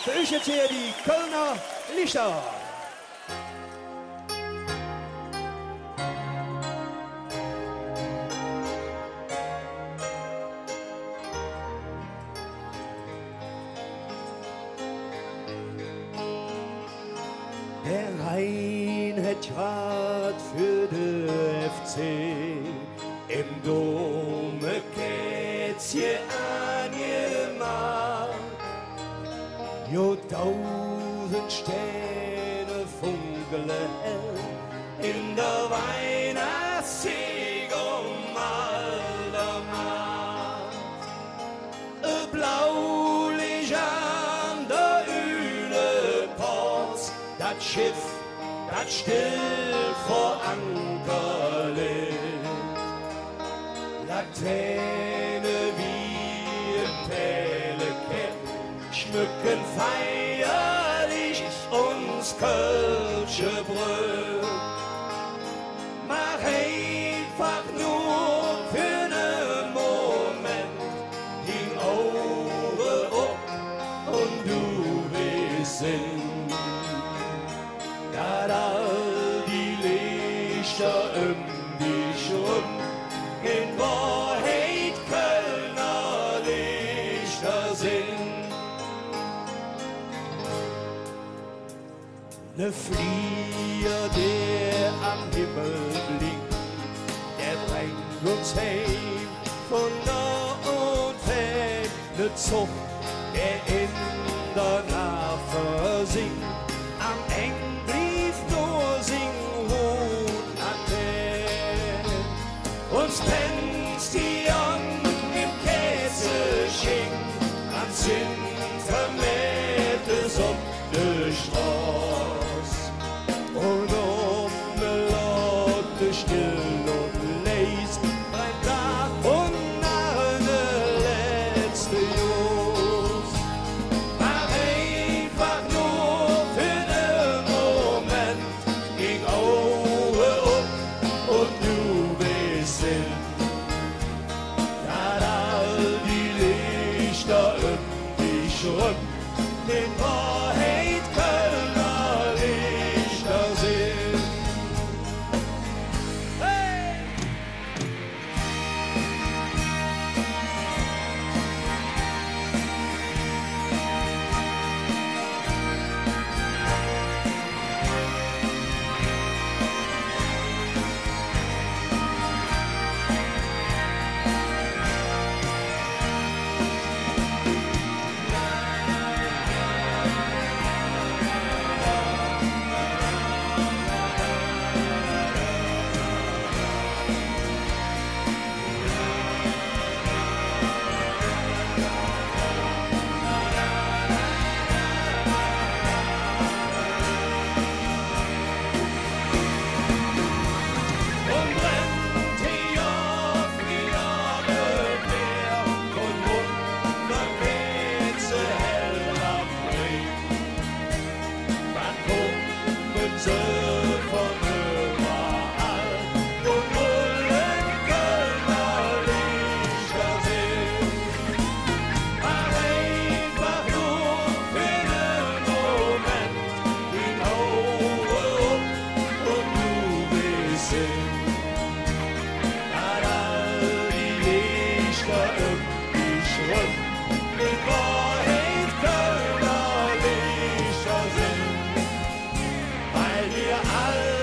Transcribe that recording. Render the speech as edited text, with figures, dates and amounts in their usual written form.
Für euch jetzt hier die Kölner Lichter. Der Rhein hat grad für den FC im Dome Kätzchen angemacht. Jo 1000 Sterne funkeln hell in der Weihnachtszeit um aller Macht. Ein Blaulicht an der Üleport, das Schiff, das still vor Anker liegt. Laterne wie ein Pelikan schmücken feierlich uns Kölsche Brück. Mach einfach nur für einen Moment die Augen auf und du wirst sehen, dass all die Lichter dich rum in Wahrheit Kölner Lichter sind. Ne Flieger, der am Himmel blinkt, der bringt uns heim von nah und fern. Ne Zug, der in der Nacht versinkt, am Eng blieb nur sing rot Antenne. Uns pennt die an im Käseschink, am Zintermäte auf der Straße. Und um ne Lotte still und leis brennt da und eine letzte Jos. Mach einfach nur für den Moment die Augen auf und du wirst sehen, dass all die Lichter dich rum in Wahrheit Kölner Lichter sind. Hey! Weil wir alle